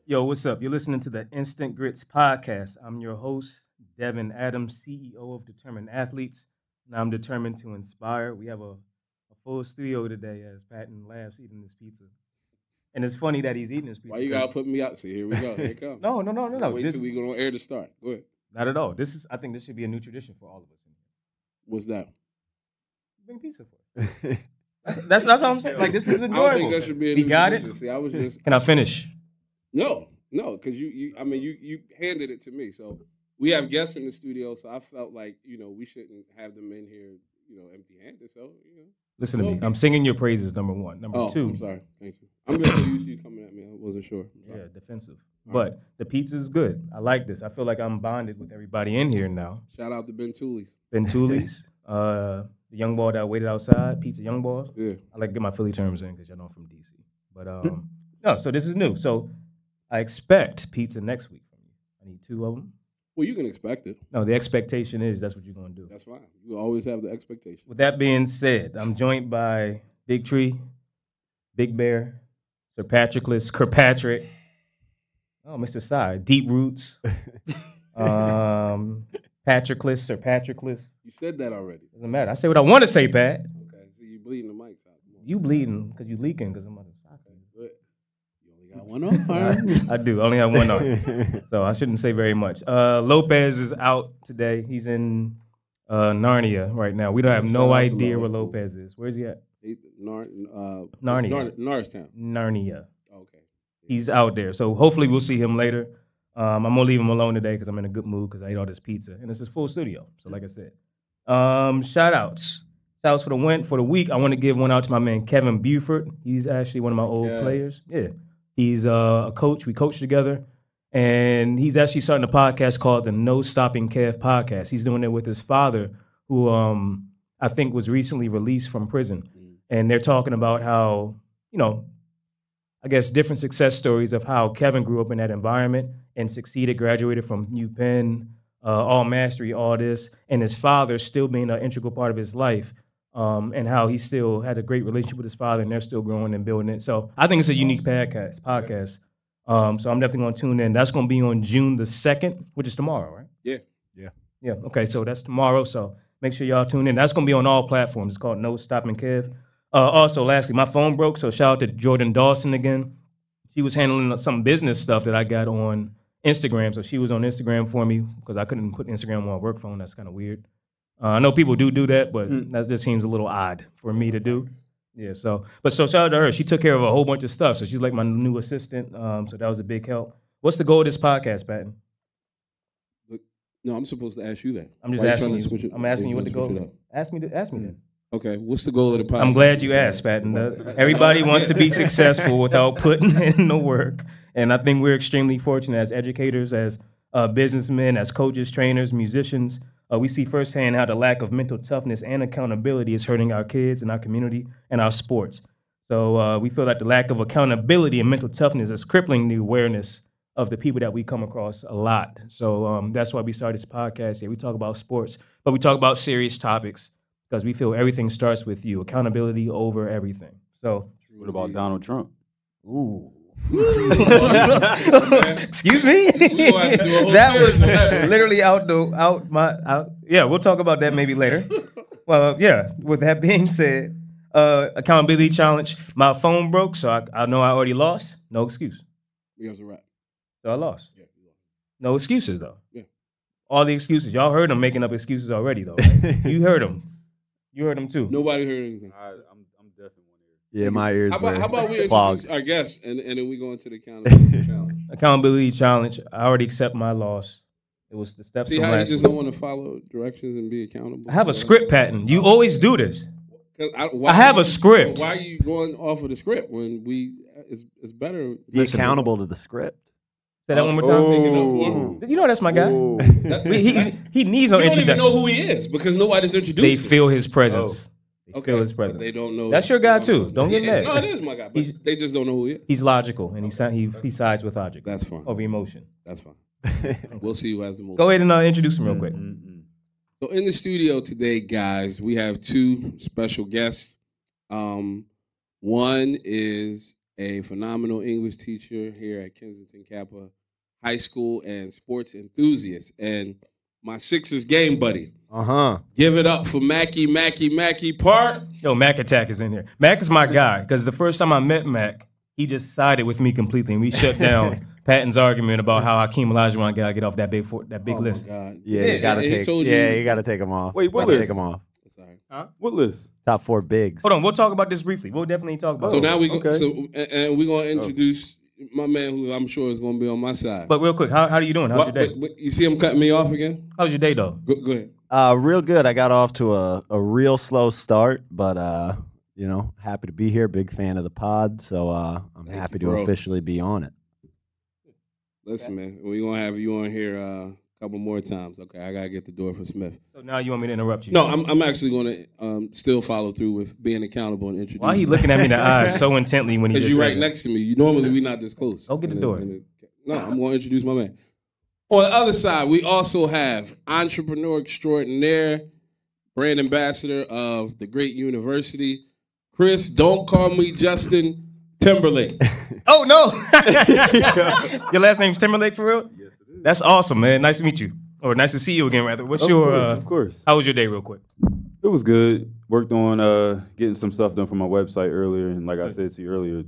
Yo, what's up? You're listening to the Instant Grits podcast. I'm your host, Devin Adams, CEO of Determined Athletes, and I'm determined to inspire. We have a full studio today as Patton laughs eating this pizza. And it's funny that he's eating this pizza. Why you gotta put me out? See, here we go. Here it comes. No. Wait till we go on air to start. Go ahead. Not at all. I think this should be a new tradition for all of us. What's that? Bring pizza for us. That's what I'm saying. Like, this is enjoyable. I don't think that should be a new got tradition. it? See, I was just... Can I finish? No, because you handed it to me. So we have guests in the studio, so I felt like, we shouldn't have them in here, empty-handed. So, Listen to me. I'm singing your praises, number one. Number two. I'm sorry. Thank you. I'm just used to you coming at me. I wasn't sure. Yeah, defensive. But the pizza is good. I like this. I feel like I'm bonded with everybody in here now. Shout out to Ben Tooley's. Ben Tooley's, the young ball that waited outside, pizza young balls. Yeah. I like to get my Philly terms in because y'all know I'm from DC. But no, so this is new. So I expect pizza next week from you. I need 2 of them. Well, you can expect it. No, the expectation is that's what you're going to do. That's fine. You always have the expectation. With that being said, I'm joined by Big Tree, Big Bear, Sir Patrickless, Kirkpatrick. Oh, Mr. Sy, Deep Roots, Patrickless, Sir Patrickless. You said that already. Doesn't matter. I say what I want to say, Pat. Okay, so you bleeding the mics out. You bleeding because you leaking because I'm on the soccer. You only got one arm. I do. Only have one arm. So I shouldn't say very much. Lopez is out today. He's in Narnia right now. We don't have no idea where Lopez is. Where's he at? Narnia. Norristown. Narnia. Okay. He's out there. So hopefully we'll see him later. I'm going to leave him alone today because I'm in a good mood because I ate all this pizza. And it's his full studio. So like I said. Shout-outs. Shout-outs for the week. I want to give one out to my man Kevin Buford. He's actually one of my old players. Yeah. He's a coach. We coach together. And he's actually starting a podcast called the No Stopping Kev podcast. He's doing it with his father, who I think was recently released from prison. And they're talking about how, I guess different success stories of how Kevin grew up in that environment and succeeded, graduated from UPenn, all mastery, all this, and his father still being an integral part of his life, and how he still had a great relationship with his father, and they're still growing and building it. So I think it's a unique podcast. So I'm definitely going to tune in. That's going to be on June the 2nd, which is tomorrow, right? Yeah. Okay, so that's tomorrow. So make sure y'all tune in. That's going to be on all platforms. It's called No Stopping Kev. Also, lastly, my phone broke, so shout out to Jordan Dawson again. She was handling some business stuff that I got on Instagram, so she was on Instagram for me because I couldn't put Instagram on my work phone. That's kind of weird. I know people do that, but that just seems a little odd for me to do. Yeah, so shout out to her. She took care of a whole bunch of stuff, so she's like my new assistant. So that was a big help. What's the goal of this podcast, Patton? No, I'm supposed to ask you that. I'm just asking you. I'm asking you what the goal is. Ask me that. Okay, what's the goal of the podcast? I'm glad you asked, Patton. Everybody wants to be successful without putting in the work. And I think we're extremely fortunate as educators, as businessmen, as coaches, trainers, musicians. We see firsthand how the lack of mental toughness and accountability is hurting our kids and our community and our sports. So we feel that the lack of accountability and mental toughness is crippling the awareness of the people that we come across a lot. So that's why we started this podcast here. We talk about sports, but we talk about serious topics because we feel everything starts with you. Accountability over everything. So what about Donald Trump? Ooh. Excuse me. That was literally out. Yeah, we'll talk about that maybe later. Well, yeah. With that being said, accountability challenge. My phone broke, so I know I already lost. No excuse. Yeah, it's a wrap. So I lost. Yeah, you lost. No excuses though. Yeah. All the excuses. Y'all heard them making up excuses already though. Right? You heard them. You heard them too. Nobody heard anything. I'm definitely one ear. Yeah, my ears. How about we clogged. introduce our guests and then we go into the accountability challenge? Accountability challenge. I already accept my loss. It was the steps. See how you just don't want to follow directions and be accountable. I have a script pattern. You always do this. I have a script. Why are you going off of the script when it's better? Be accountable to the script. Say that one more time. You know that's my guy. He needs no introduction. They don't even know who he is because nobody's introduced They him. feel his presence. Okay, feel his presence. but they don't know. That's your guy too. Don't get mad. No, it is my guy, but they just don't know who he is. He's logical and he sides with logic. That's fine. Over emotion. That's fine. We'll see who has the most. Go ahead and introduce him real quick. So in the studio today, guys, we have two special guests. One is a phenomenal English teacher here at Kensington Kappa High School and sports enthusiast, and my Sixers game buddy. Give it up for Mackey Park. Yo, Mac Attack is in here. Mac is my guy because the first time I met Mac, he just sided with me completely, and we shut down Patton's argument about how Hakeem Olajuwon gotta get off that big list. My God. Yeah, you gotta you gotta take them off. Wait, what Gotta list? take them off. Sorry. Huh? What list? Top 4 bigs. Hold on, we'll talk about this briefly. We'll definitely talk about So it. now we go, Okay. and we're gonna introduce my man, who I'm sure is gonna be on my side. But real quick, how are you doing? How's your day? You see him cutting me off again? How's your day though? Go ahead. Real good. I got off to a real slow start, but happy to be here. Big fan of the pod, so I'm Thank happy you, to bro. officially be on it. Listen, man, we're gonna have you on here a couple more times. Okay, I gotta get the door for Smith. So now you want me to interrupt you? No, I'm actually gonna still follow through with being accountable and introduce. Why are you looking at me in the eyes so intently when he Because just you're said right that? next to me. You normally we not this close. Go get the door. No, I'm gonna introduce my man. On the other side, we also have entrepreneur extraordinaire, brand ambassador of the great university, Chris. Don't call me Justin. Timberlake. Oh no! Your last name's Timberlake for real? Yes, it is. That's awesome, man. Nice to meet you, or nice to see you again, rather. What's your? Of course. How was your day, real quick? It was good. Worked on getting some stuff done for my website earlier, and like I said to you earlier,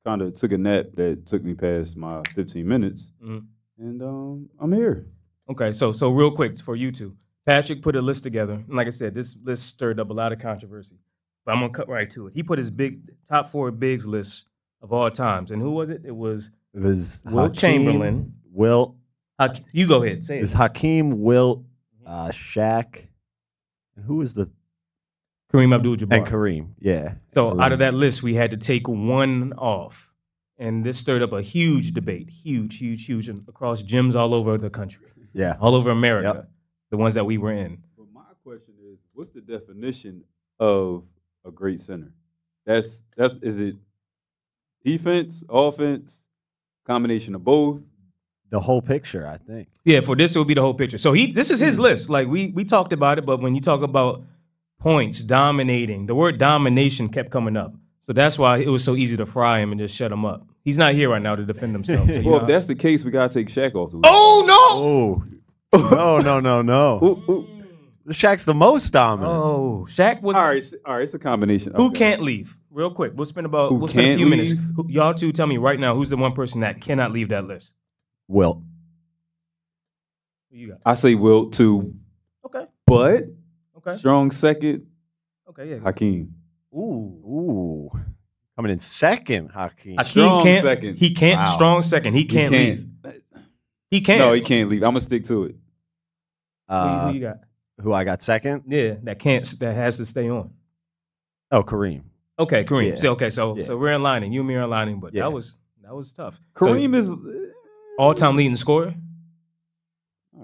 kind of took a nap that took me past my 15 minutes, and I'm here. Okay, so real quick for you two, Patrick put a list together, and like I said, this list stirred up a lot of controversy. But I'm gonna cut right to it. He put his top 4 bigs list of all times, and who was it? It was Wilt Wilt Chamberlain. Wilt. You go ahead, say It it. was Hakeem, Wilt, Shaq, and who was the Kareem Abdul-Jabbar. and Kareem? Yeah. So Kareem. out of that list, we had to take one off, and this stirred up a huge debate, huge, across gyms all over the country, Yeah. all over America, Yep. the ones that we were in. But my question is, what's the definition of a great center? Is it defense, offense, combination of both? The whole picture, I think. Yeah, for this it would be the whole picture. So this is his list. Like we talked about it, but when you talk about points, dominating, the word domination kept coming up. So that's why it was so easy to fry him and just shut him up. He's not here right now to defend himself. So Well, if that's the case, we gotta take Shaq off the list. oh Oh. No. Ooh, ooh. Shaq's the most no! dominant. Oh, Shaq was. All right, it's a combination. Who Okay. can't leave? Real quick, we'll spend a Who few can't minutes. leave? Y'all two tell me right now who's the one person that cannot leave that list. Wilt. Who you got? I say Wilt too, Okay. but Okay. strong second, Okay. Yeah. Hakeem. Ooh. Ooh. Coming in second, Hakeem. Hakeem Strong can't. second. He can't. Wow. Strong second. He can't leave. He can't. No, he can't leave. I'm gonna stick to it. Who you got? Who I got second? Yeah, that can't. That has to stay on. Oh, Kareem. Okay, Kareem. Yeah. So, okay, so Yeah. we're in lining. You and me are in lining, but Yeah. that was tough. Kareem is all-time leading scorer.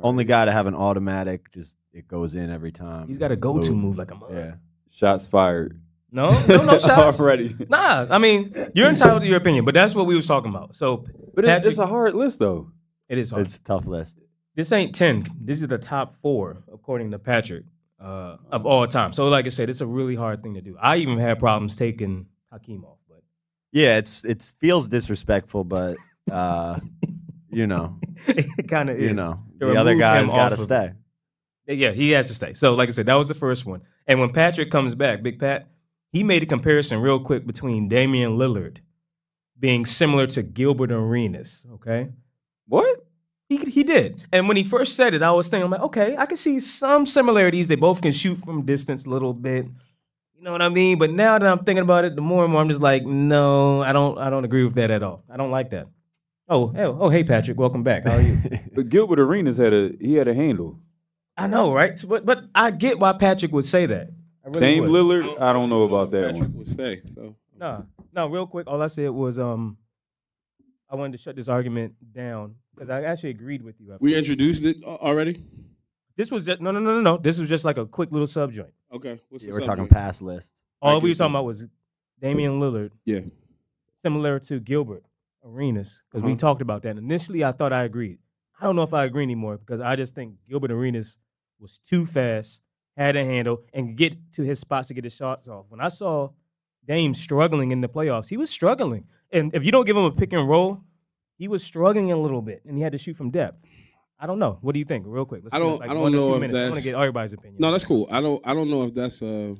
Only guy to have an automatic, just it goes in every time. He's got a go-to Boom. move like a mug. Yeah. shots fired. No shots. already. Nah, I mean you're entitled to your opinion, but that's what we was talking about. So, But Patrick, it's a hard list though. it is hard. It's a tough list. This ain't 10. This is the top 4 according to Patrick of all time. So, like I said, it's a really hard thing to do. I even had problems taking Hakeem off, but Yeah, it feels disrespectful, but you know, it kind of is. the remove other him guy's got off to of- stay. Yeah, he has to stay. So, like I said, that was the first one. And when Patrick comes back, Big Pat, he made a comparison real quick between Damian Lillard being similar to Gilbert Arenas. Okay, What? he did. And when he first said it, I was thinking, I'm like, okay, I can see some similarities. They both can shoot from distance a little bit. You know what I mean? But now that I'm thinking about it, the more and more I'm just like, no, I don't agree with that at all. I don't like that. Hey, Patrick, welcome back. How are you? But Gilbert Arenas had a handle. I know, right? But I get why Patrick would say that. I really Dame would. Lillard, I don't know about that Patrick one. would stay. So No, real quick, all I said was I wanted to shut this argument down because I actually agreed with you. we introduced it already. This was just no. This was just like a quick little subjoint. Okay, what's Yeah, the we're talking subject? past lists. All I we get were talking that. about was Damian Lillard, Yeah. similar to Gilbert Arenas, because we Uh-huh. talked about that. Initially, I thought I agreed. I don't know if I agree anymore because I just think Gilbert Arenas was too fast, had a handle, and could get to his spots to get his shots off. When I saw Dame struggling in the playoffs. He was struggling. And if you don't give him a pick and roll, he was struggling a little bit, and he had to shoot from depth. I don't know. What do you think, real quick? Let's I do don't. like I don't 1 or 2 know if minutes. I want that's. to get everybody's opinion. No, that's cool. I don't know if that's a.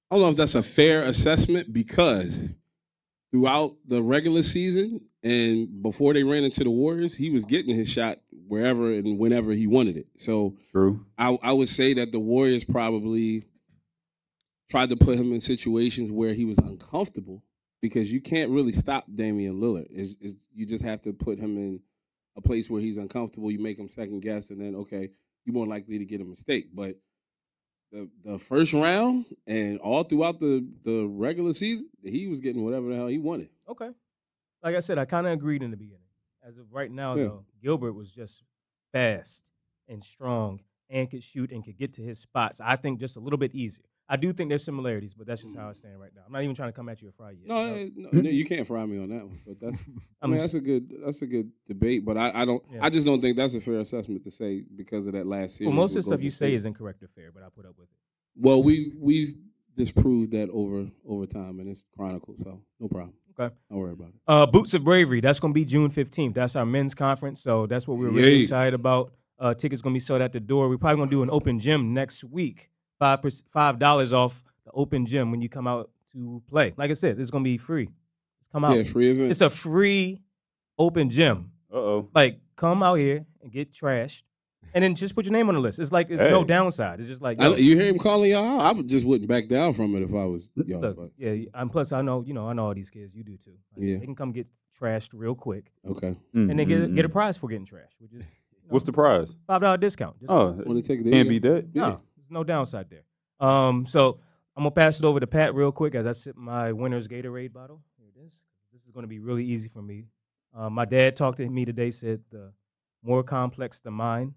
I don't know if that's a fair assessment because throughout the regular season and before they ran into the Warriors, he was getting his shot wherever and whenever he wanted it. So True. I would say that the Warriors probably tried to put him in situations where he was uncomfortable because you can't really stop Damian Lillard. You just have to put him in a place where he's uncomfortable. You make him second guess, and then, okay, you're more likely to get a mistake. But the first round and all throughout the regular season, he was getting whatever the hell he wanted. Okay. Like I said, I kind of agreed in the beginning. As of right now, though, Gilbert was just fast and strong and could shoot and could get to his spots. I think just a little bit easier. I do think there's similarities, but that's just how I stand right now. I'm not even trying to come at you or fry you. No, you can't fry me on that one. But that's that's a good debate. But I just don't think that's a fair assessment to say because of that last series. Well, most of the stuff you say is incorrect or fair, but I put up with it. Well, we've disproved that over time, and it's chronicled, so no problem. Okay. Don't worry about it. Boots of Bravery, that's going to be June 15th. That's our men's conference, so that's what we're really excited about. Tickets going to be sold at the door. We're probably going to do an open gym next week. $5 off the open gym when you come out to play. Like I said, it's going to be free. Come out. Yeah, free event. It's a free open gym. Like, come out here and get trashed, and then just put your name on the list. It's like, no downside. It's just like, you hear him calling y'all out? I just wouldn't back down from it if I was y'all. Look, yeah, and plus I know, I know all these kids. You do too. Like, they can come get trashed real quick. Okay. And then get a prize for getting trashed, which is what's the prize? $5 discount. Just want to take it? Can't beat that. No, there's no downside there. So I'm gonna pass it over to Pat real quick as I sip my winner's Gatorade bottle. Here it is. This is gonna be really easy for me. My dad talked to me today. Said the more complex the mind,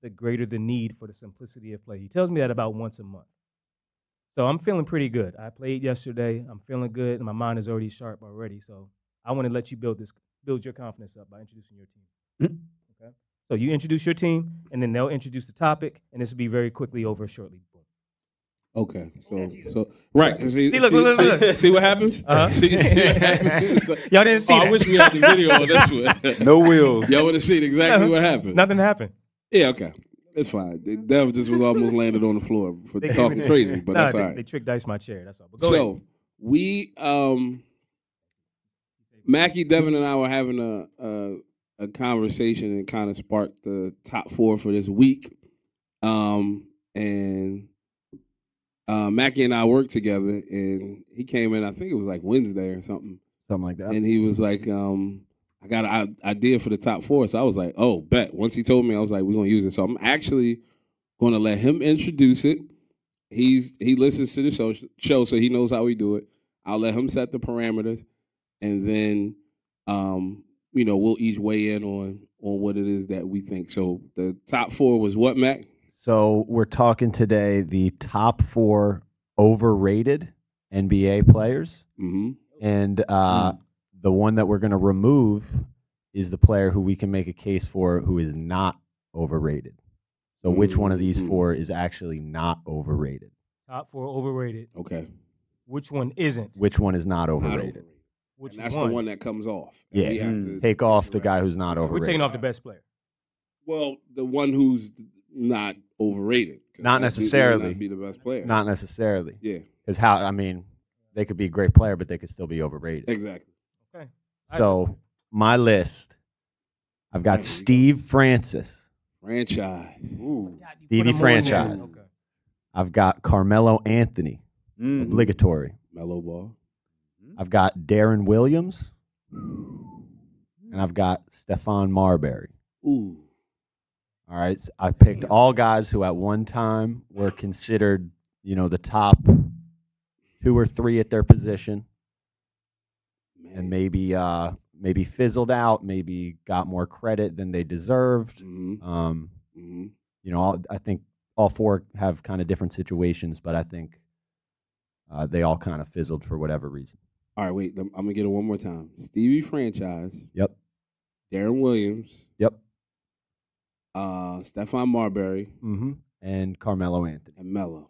the greater the need for the simplicity of play. He tells me that about once a month. So I'm feeling pretty good. I played yesterday. I'm feeling good, and my mind is already sharp already. So I want to let you build your confidence up by introducing your team. Okay. So you introduce your team, and then they'll introduce the topic, and this will be very quickly over shortly. Okay, so right. See look. See what happens? See what happens? Y'all didn't see that. I wish we had the video on this one. No wheels. Y'all would have seen exactly what happened. Nothing happened. Yeah, okay. It's fine. Dev just was almost landed on the floor for talking crazy, but that's all right. They trick dice my chair. That's all. But go ahead. We, Mackey, Devin, and I were having a conversation and kind of sparked the top 4 for this week. And Mackey and I worked together, and he came in, I think it was like Wednesday or something. Something like that. And he was like, I got an idea for the top 4. So I was like, oh, bet. Once he told me, I was like, we're going to use it. So I'm actually going to let him introduce it. He listens to the show, so he knows how we do it. I'll let him set the parameters, and then, we'll each weigh in on what it is that we think. So the top 4 was what, Mac? So we're talking today the top 4 overrated NBA players. Mm-hmm. And the one that we're going to remove is the player who we can make a case for who is not overrated. So which one of these 4 is actually not overrated? Top 4 overrated. Okay. Which one isn't? Which one is not overrated? And that's the one that comes off. Yeah. We have to take off the guy who's not overrated. We're taking off the best player. Well, the one who's not overrated. Not necessarily. Not be the best player. Not necessarily. Yeah. Because they could be a great player, but they could still be overrated. Exactly. Okay. So my list, I've got Steve Francis. Franchise. Ooh. Stevie Franchise. Okay. I've got Carmelo Anthony. Obligatory. Mellow ball. I've got Darren Williams. And I've got Stephon Marbury. Ooh. All right. So I picked all guys who at one time were considered, the top 2 or 3 at their position. Man. And maybe fizzled out, maybe got more credit than they deserved. I think all 4 have kind of different situations, but I think they all kind of fizzled for whatever reason. All right, wait. I'm going to get it one more time. Stevie Franchise. Yep. Darren Williams. Yep. Stephon Marbury. And Carmelo Anthony. And Melo.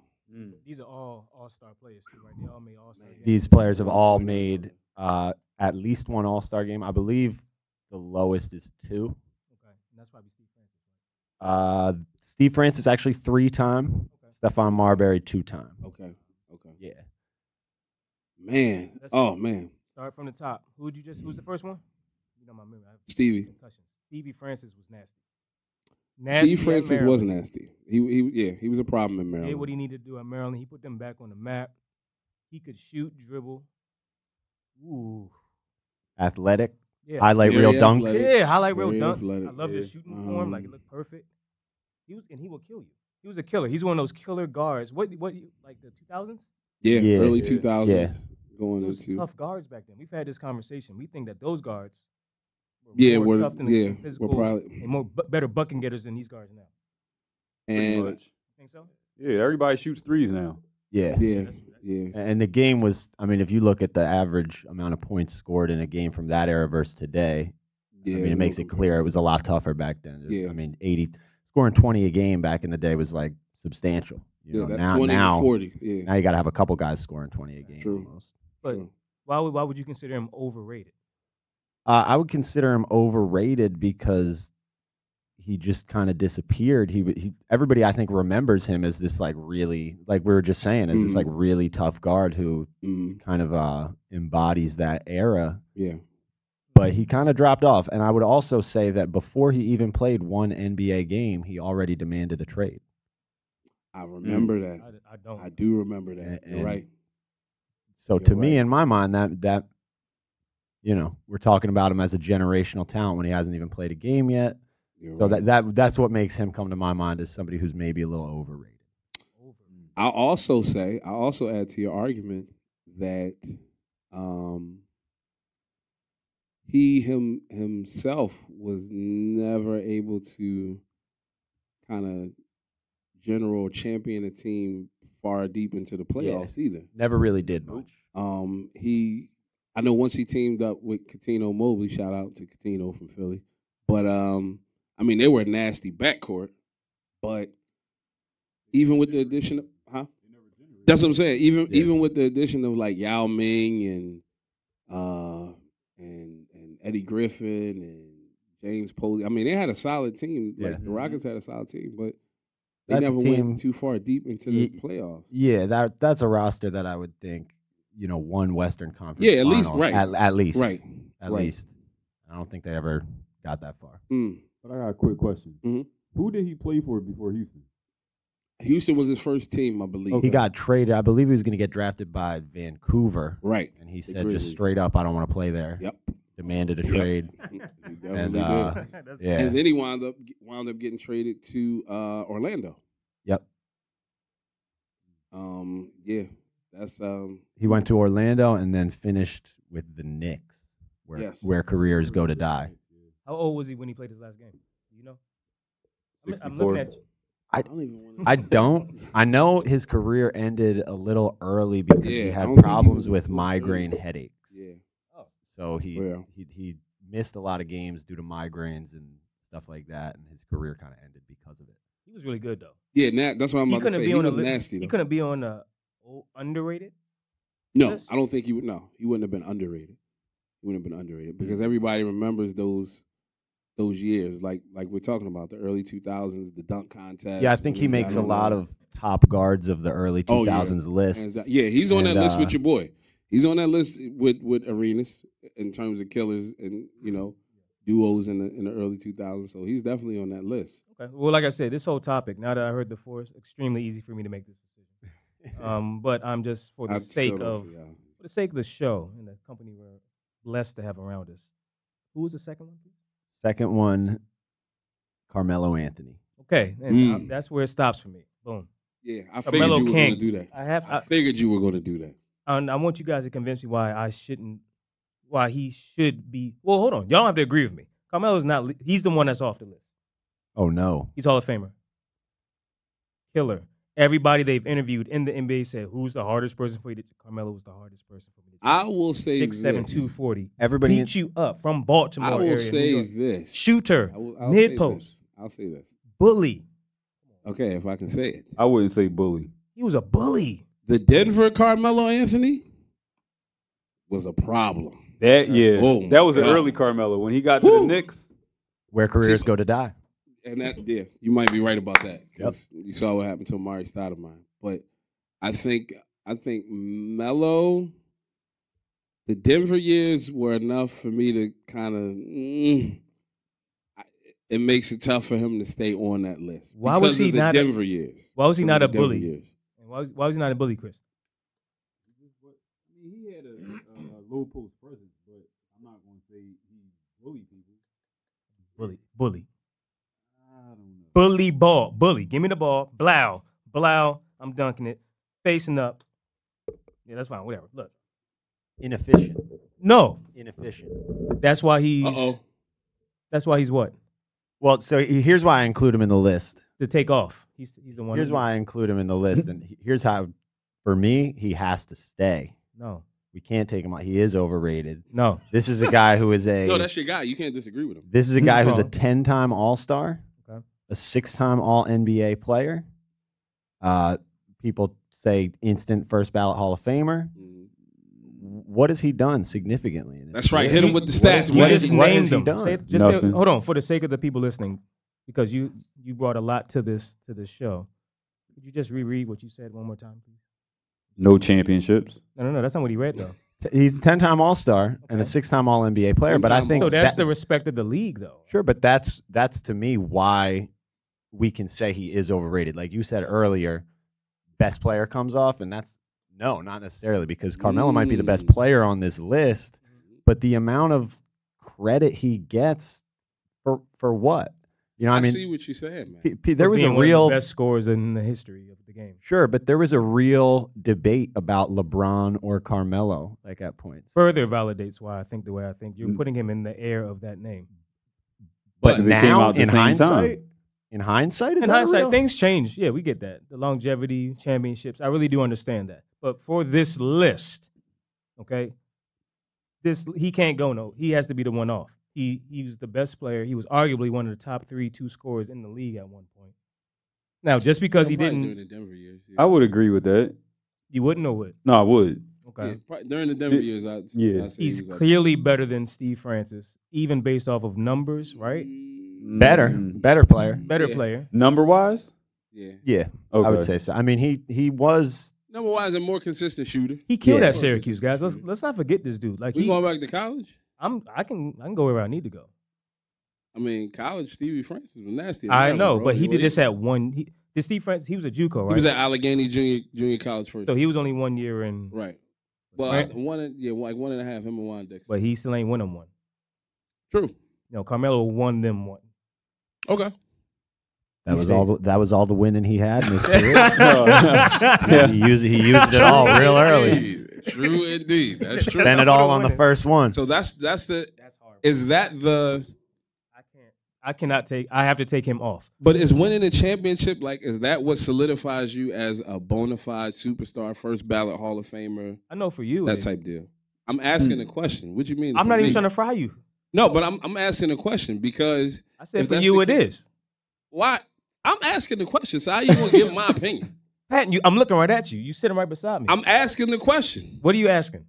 These are all all-star players too, right? They all made all-star games. These players have all made at least one All-Star game. I believe the lowest is 2. Okay, and that's probably Steve Francis. Steve Francis actually 3-time. Okay. Stephon Marbury 2-time. Okay. Yeah. Man. Man. Start from the top. Who's the first one? You know my memory. Stevie. Concussions. Stevie Francis was nasty. Steve Francis was nasty. He was a problem in Maryland. He did what he needed to do at Maryland. He put them back on the map. He could shoot, dribble. Ooh. Athletic. Yeah. Highlight Very reel dunks. athletic. Yeah, highlight real Very dunks. athletic. I love his shooting form. Like, it looked perfect. He will kill you. He was a killer. He's one of those killer guards. What like the 2000s? Yeah, early 2000s. Yeah. Going Those into tough guards back then. We've had this conversation. We think that those guards were tough than the physical probably and better bucket getters than these guards now. and Think so? Yeah, everybody shoots threes now. Yeah. yeah. And the game was, I mean, if you look at the average amount of points scored in a game from that era versus today, I mean, it makes it clear it was a lot tougher back then. Yeah. I mean, scoring 20 a game back in the day was like substantial. You know, that 20 now, to 40. Yeah. now you got to have a couple guys scoring 20 a game. True. Almost. But why would you consider him overrated? I would consider him overrated because he just kind of disappeared. Everybody I think remembers him as this like really, like we were just saying, as this like really tough guard who kind of embodies that era. Yeah. But he kind of dropped off. And I would also say that before he even played one NBA game, he already demanded a trade. I remember that. I don't. I do remember that. You're right. So to me, in my mind, that you know, we're talking about him as a generational talent when he hasn't even played a game yet. So that's what makes him come to my mind as somebody who's maybe a little overrated. I'll also add to your argument that he himself was never able to kind of general champion a team far deep into the playoffs either. Never really did much. I know once he teamed up with Catino Mobley, shout out to Catino from Philly. But I mean, they were a nasty backcourt. But even with the addition of that's what I'm saying. Even with the addition of like Yao Ming and Eddie Griffin and James Posey, I mean, they had a solid team. Like the Rockets had a solid team, but they never went too far deep into the playoffs. Yeah, that's a roster that I would think, you know, won Western Conference. Yeah, at least, Finals, right. At least. Right. At least. I don't think they ever got that far. But I got a quick question. Who did he play for before Houston? Houston was his first team, I believe. He got traded. I believe he was going to get drafted by Vancouver. Right. And he said just straight up, I don't want to play there. Yep. Demanded a trade. He And definitely did. yeah. And then he wound up getting traded to Orlando. Yep. Yeah. That's He went to Orlando and then finished with the Knicks, where careers go to die. How old was he when he played his last game? Do you know? I'm 64. looking at you. I don't. I know his career ended a little early because he I had don't think problems he was with migraine headaches. Yeah. So he missed a lot of games due to migraines and stuff like that, and his career kind of ended because of it. He was really good though. Yeah, that's what I'm about to say. He was nasty. He couldn't be on the underrated. No, list? I don't think he would. No, he wouldn't have been underrated. He wouldn't have been underrated because everybody remembers those years, like we're talking about the early 2000s, the dunk contest. Yeah, I think he makes a lot of top guards of the early 2000s list. Yeah, he's on that list with your boy. He's on that list with Arenas in terms of killers and duos in the early 2000s. So he's definitely on that list. Okay. Well, like I said, this whole topic, now that I heard the four, it's extremely easy for me to make this decision. But I'm just for the sake of the show and the company we're blessed to have around us. Who was the second one? Second one, Carmelo Anthony. Okay, and that's where it stops for me. Boom. Yeah, I figured you were going to do that. I figured you were going to do that. And I want you guys to convince me why he should be. Well, hold on. Y'all don't have to agree with me. Carmelo's not. He's the one that's off the list. Oh no, he's Hall of Famer. Killer. Everybody they've interviewed in the NBA said, "Who's the hardest person for you?" Carmelo was the hardest person for me. I will say 6'7", 240. Everybody beat you up from Baltimore. I will area, say this: shooter, mid post. I'll say this. Bully. Okay, if I can say it. I wouldn't say bully. He was a bully. The Denver Carmelo Anthony was a problem. That Oh, that was an God. early Carmelo when he got to the Knicks. Where careers go to die. And you might be right about that. Yep. You saw what happened to Amari Stoudemire. But I think Melo, the Denver years were enough for me to kind of. It makes it tough for him to stay on that list. Why was he not Denver years? Why was he not a bully? Years. Why was he not a bully, Chris? He had a low post presence, but I'm not going to say he bullied people. Bully. I don't know. Bully ball. Bully. Give me the ball. Blow. I'm dunking it. Facing up. Yeah, that's fine. Whatever. Look. Inefficient. No. Inefficient. That's why he's. Uh-oh. That's why he's what? Well, so here's why I include him in the list. To take off. He's the one. Here's why I include him in the list, and here's how. For me, he has to stay. No. We can't take him out. He is overrated. No. This is a guy who is a. No, that's your guy. You can't disagree with him. This is a guy who's a No. 10-time All-Star, Okay. a 6-time All-NBA player. People say instant first ballot Hall of Famer. What has he done significantly? In his That's right. career? Hit him with the stats, You man. just what named has he them. done? Nothing. Hold on, for the sake of the people listening, because you brought a lot to this show. Could you just reread what you said one more time, please? No championships. No, that's not what he read though. He's a 10-time All-Star and a Okay. 6-time All-NBA player. But I 10-time think So that's that- the respect of the league, though. Sure, but that's to me why we can say he is overrated. Like you said earlier, best player comes off, and that's no, not necessarily, because Carmelo might be the best player on this list, but the amount of credit he gets for what? You know, I mean, see what you're saying, man. there was a Being one of real the best scorers in the history of the game. sure, but there was a real debate about LeBron or Carmelo, like at points. Further validates why I think the way I think. You're Mm. putting him in the air of that name. But Because it came now, out at the in same hindsight, time. in hindsight, is In that hindsight, real? things change. Yeah, we get that. The longevity, championships. I really do understand that. But for this list, okay, he can't go no. He has to be the one off. He was the best player. He was arguably one of the top 2 scorers in the league at one point. Now, just because he Probably didn't, during the Denver years. Yeah. I would agree with that. you wouldn't know it. No, I would. Okay. Yeah, probably during the Denver years, I'd say He's he was up clearly better than Steve Francis, even based off of numbers, right? Better player. Better Yeah. player. Number wise? Yeah. Yeah, Okay. I would say so. I mean, he was. Number one is a more consistent shooter. He killed Yeah. at Syracuse, guys. Let's not forget this dude. Like We going back to college? I can go where I need to go. I mean, college Stevie Francis was nasty. I know, bro. but he did this at one. Did Steve Francis? He was a JUCO, right? He was at Allegheny Junior College first. So he was only 1 year in, Right. Well, Right. like 1.5. Him and Juan Dixon. but he still ain't won them one. True. Carmelo won them one. Okay. That was all the winning he had in his career. Yeah. He used it all real early. Indeed. True indeed. That's true. Spent it all on the first one. So that's the. That's hard. Is that the? I cannot take. I have to take him off. But is winning a championship is that what solidifies you as a bona fide superstar, first ballot Hall of Famer, I know for you, it that is. type deal? I'm asking a question. What do you mean? I'm for not even me? trying to fry you. No, but I'm asking a question because I said if for that's you, the it case- is. Why? I'm asking the question. So how you gonna give my opinion? Pat, I'm looking right at you. You sitting right beside me. I'm asking the question. What are you asking?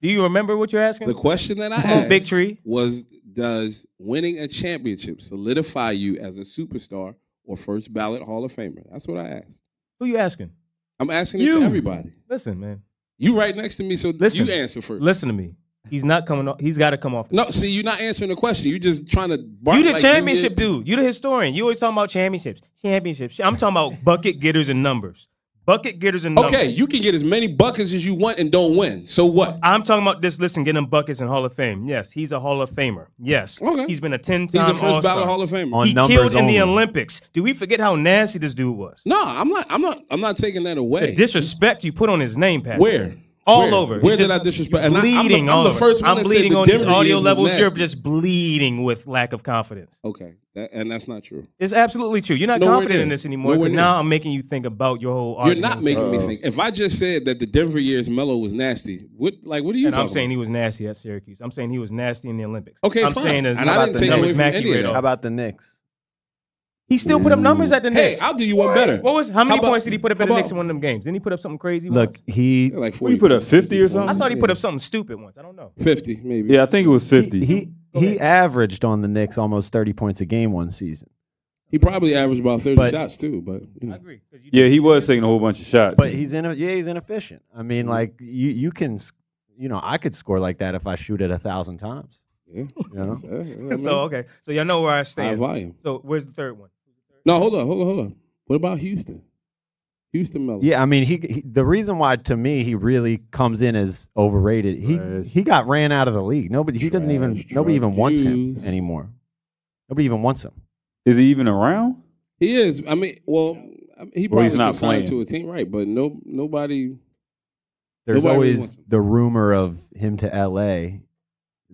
Do you remember what you're asking? The question that I Come on, asked Big Tree. was, does winning a championship solidify you as a superstar or first ballot Hall of Famer? That's what I asked. Who you asking? I'm asking it You. to everybody. Listen, man. You right next to me, so Listen. you answer first. Listen to me. He's not coming off. He's got to come off. No, see, you're not answering the question. You're just trying to bark You the like championship did. dude. You the historian. You always talking about championships. Championships. I'm talking about bucket getters and numbers. Bucket getters and numbers. Okay, you can get as many buckets as you want and don't win. So what? I'm talking about this. Listen, getting buckets in Hall of Fame. Yes, he's a Hall of Famer. Yes. Okay. He's been a 10-time He's a first All-Star. ballot Hall of Famer. On He numbers killed in the only. Olympics. Do we forget how nasty this dude was? No, I'm not taking that away. The disrespect you put on his name, Pat. Where? All Where? over. Where He's did just I disrespect? And bleeding I'm all the over. first one I'm that said bleeding the on these Denver audio years was levels. You're nasty. just bleeding with lack of confidence. Okay, and that's not true. It's absolutely true. You're not Nowhere confident near. in this anymore Nowhere because near. now I'm making you think about your whole You're argument. not making me think. If I just said that the Denver years Melo was nasty, what are you And talking I'm saying about? he was nasty at Syracuse. I'm saying he was nasty in the Olympics. Okay, I'm fine. saying And that I didn't take away numbers from Mackey any of read that. off. How about the Knicks? He still put up numbers at the Hey, Knicks. I'll do you one better. How many about- points did he put up at how the Knicks about- in one of them games? Didn't he put up something crazy? Look, once? he Like What, he put up 50 or something? I thought he put up something stupid once. I don't know. 50, maybe. Yeah, I think it was 50. he averaged on the Knicks almost 30 points a game one season. He probably averaged about 30 But- shots too, but you know. I agree. 'Cause you Yeah, did- he was taking a whole bunch of shots. But he's inefficient. I mean, like you can, I could score like that if I shoot it 1,000 times. Yeah. You know? So okay, so y'all know where I High stand. volume. So where's the third one? No, hold on. What about Houston? Houston Melo. Yeah, I mean, he the reason why to me he really comes in as overrated. He got ran out of the league. Nobody nobody even wants him juice. anymore. Nobody even wants him. Is he even around? He is. I mean, he probably he's not could sign playing. to a team, right? But nobody. There's Nobody really always wants him. the rumor of him to LA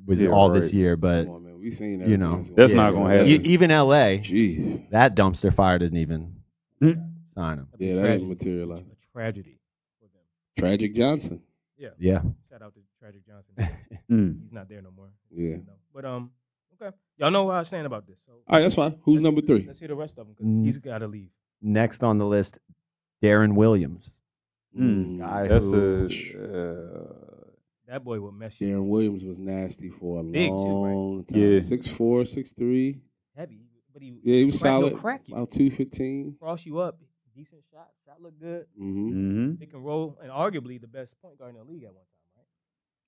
was Yeah, all right. this year, but Come on, man. We seen that. you know, That's not gonna happen. even LA, Jeez. that dumpster fire doesn't even Mm. sign him. Yeah, that didn't materialize. A tragedy for them. Tragic Johnson. Yeah. Shout out to Tragic Johnson. Mm. He's not there no more. Yeah. But okay, y'all know what I was saying about this. So All right, that's fine. Who's number 3? Let's hear the rest of them because he's got to leave. Next on the list, Darren Williams. Guy That's who- That boy would mess you. Darren Williams was nasty for a Big too, right? long time. Yeah. 6'4", 6'3". Heavy, but he Yeah, he was crack, he'll solid. crack you, About 215. cross you up, decent shot look good, Mm-hmm. Mm-hmm. pick and roll, and arguably the best point guard in the league at one time, right?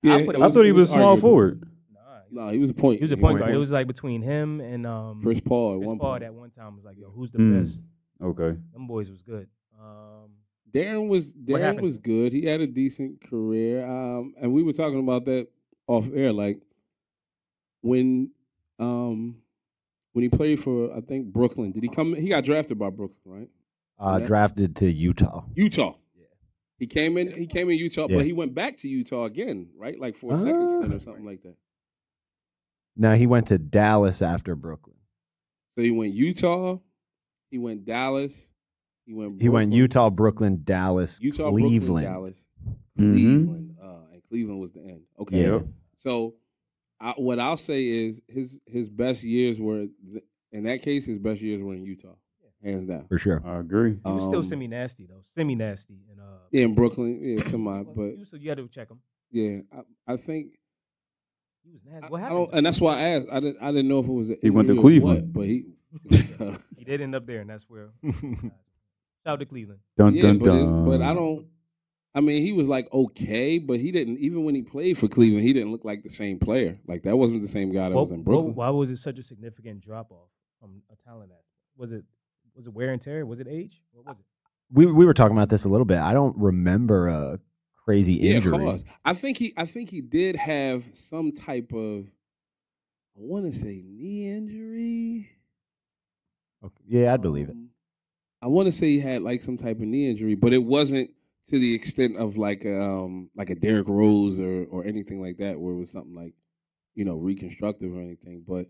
Yeah, I'll put him- I thought he was small arguable. forward. Nah, No, he was a point. he was a point guard. It was like between him and Chris Paul at Chris one Paul point. at one time was like, yo, who's the Mm. best? Okay. Them boys was good. Darren was happened? good. He had a decent career. And we were talking about that off air. Like when he played for, I think, Brooklyn, did he come? He got drafted by Brooklyn, right? Yeah. Drafted to Utah. Utah. Yeah. He came in Utah, Yeah. but he went back to Utah again, right? Like for a second stint or something like that. Now he went to Dallas after Brooklyn. So he went Utah, he went Dallas, he went Utah, Brooklyn, Dallas, Utah, Cleveland. Brooklyn, Dallas, Mhm. Cleveland, and Cleveland was the end. Okay. Yeah. So what I'll say is his best years were in that case. His best years were in Utah, hands down. For sure. I agree. He was still semi-nasty though, semi-nasty, and Yeah, in Brooklyn, yeah, semi, but so you had to check him. yeah, I think. He was nasty. What I happened? don't, and that's why I asked. I didn't know if it was. He went to injury or Cleveland. what, but he. He did end up there, and that's where. Shout out to Cleveland. Dun, Yeah, dun, but dun. but I don't. I mean, he was like okay, but he didn't. Even when he played for Cleveland, he didn't look like the same player. Like that wasn't the same guy that was in Brooklyn. Why was it such a significant drop off from a talent aspect? Was it wear and tear? Was it age? What was it? We were talking about this a little bit. I don't remember a crazy injury. Yeah, I think he did have some type of. I want to say knee injury. Okay. Yeah, I'd believe it. I want to say he had like some type of knee injury, but it wasn't to the extent of like a Derrick Rose or anything like that, where it was something like, reconstructive or anything. But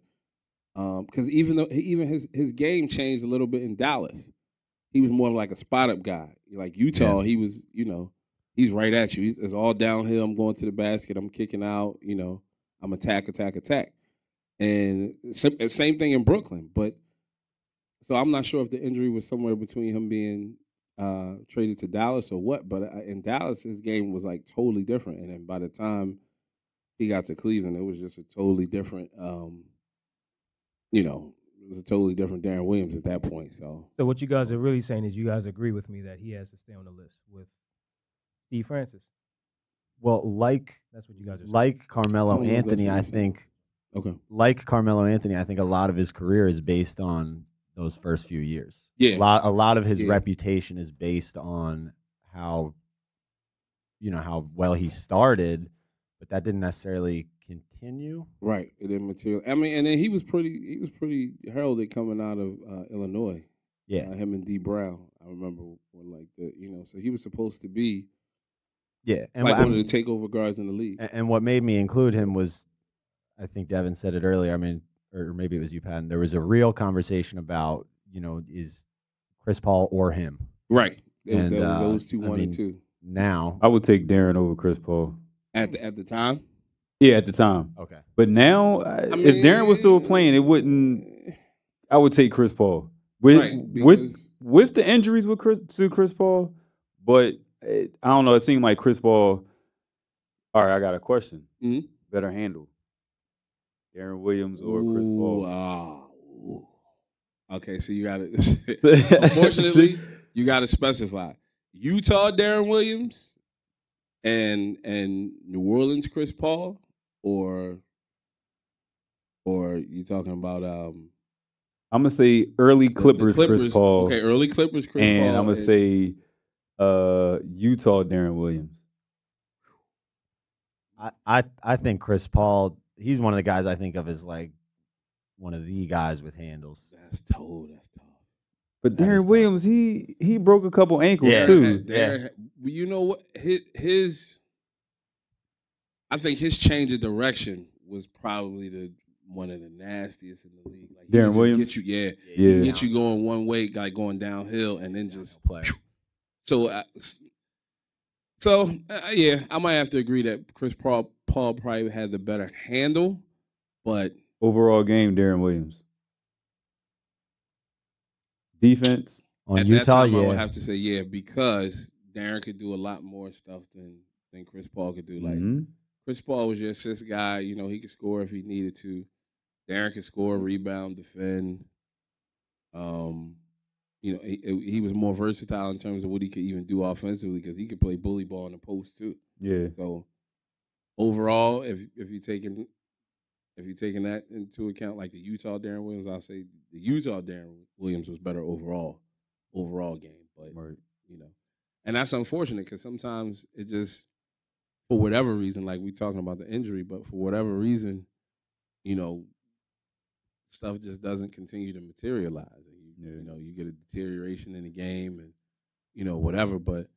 because even his game changed a little bit in Dallas, he was more of like a spot up guy. Like Utah, he was he's right at you. It's all downhill. I'm going to the basket. I'm kicking out. I'm attack. And same thing in Brooklyn, but. So I'm not sure if the injury was somewhere between him being traded to Dallas or what, but in Dallas, his game was like totally different. And then by the time he got to Cleveland, it was just a totally different, it was a totally different Darren Williams at that point. So what you guys are really saying is you guys agree with me that he has to stay on the list with Steve Francis. Well, That's what you guys are saying. like Carmelo I don't know if that's Anthony, what I you're saying. think. okay, Like Carmelo Anthony, I think a lot of his career is based on those first few years. Yeah. A lot of his Yeah. reputation is based on how well he started, but that didn't necessarily continue. right, it didn't material. I mean, and then he was pretty heralded coming out of Illinois. Yeah. Him and D Brown, I remember when like so he was supposed to be Yeah. And like what- one of the takeover guards in the league. And what made me include him was, I think Devin said it earlier. I mean, or maybe it was you, Patton. There was a real conversation about, is Chris Paul or him? Right. And, That was those two, I one mean, and two. Now, I would take Darren over Chris Paul. At the time? Yeah, at the time. okay. But now, if Darren was still playing, it wouldn't. I would take Chris Paul. With the injuries to Chris Paul, but I don't know. It seemed like Chris Paul. All right, I got a question. Mm-hmm. Better handle, Darren Williams or Chris Paul? Okay, so you got to. Unfortunately, you got to specify Utah Darren Williams and New Orleans Chris Paul, or you talking about I'm gonna say early Clippers Chris Paul. Okay, early Clippers Chris Paul. And I'm gonna say Utah Darren Williams. I think Chris Paul, he's one of the guys I think of as like one of the guys with handles. That's tough. But Darren Williams, he broke a couple ankles too. You know what? I think his change of direction was probably one of the nastiest in the league. Like Darren Williams, get you going one way, like going downhill, and then just play. So I might have to agree that Chris Paul probably had the better handle, but overall game, Darren Williams. Defense on at Utah, that time, I would have to say because Darren could do a lot more stuff than Chris Paul could do. Like Chris Paul was your assist guy. You know, he could score if he needed to. Darren could score, rebound, defend. You know, he was more versatile in terms of what he could even do offensively because he could play bully ball in the post too. Yeah. So overall, if you're taking that into account, like the Utah Darren Williams, I'll say the Utah Darren Williams was better overall game. But you know, and that's unfortunate because sometimes it just, for whatever reason, like we talking about the injury, but for whatever reason, you know, stuff just doesn't continue to materialize. You know, you get a deterioration in the game and, you know, whatever. But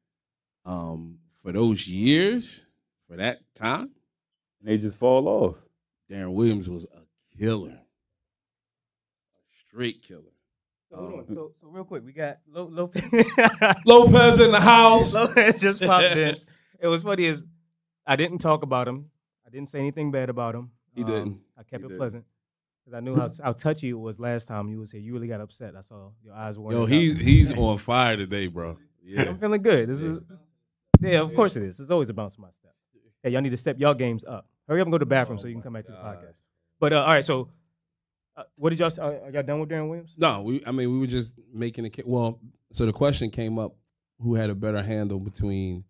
for those years, for that time, they just fall off. Darren Williams was a killer. A straight killer. So real quick, we got Lopez. Lopez in the house. Lopez just popped in. It was funny is I didn't talk about him. I didn't say anything bad about him. He didn't. I kept it pleasant. Because I knew how touchy it was last time you was here. You really got upset. I saw your eyes were. Yo, he's on fire today, bro. Yeah. I'm feeling good. Of course it is. It's always a bounce my step. Hey, y'all need to step y'all games up. Hurry up and go to the bathroom so you can come back to the podcast. But all right, so what did y'all? Are y'all done with Darren Williams? No, we were just making a. Well, so the question came up: who had a better handle between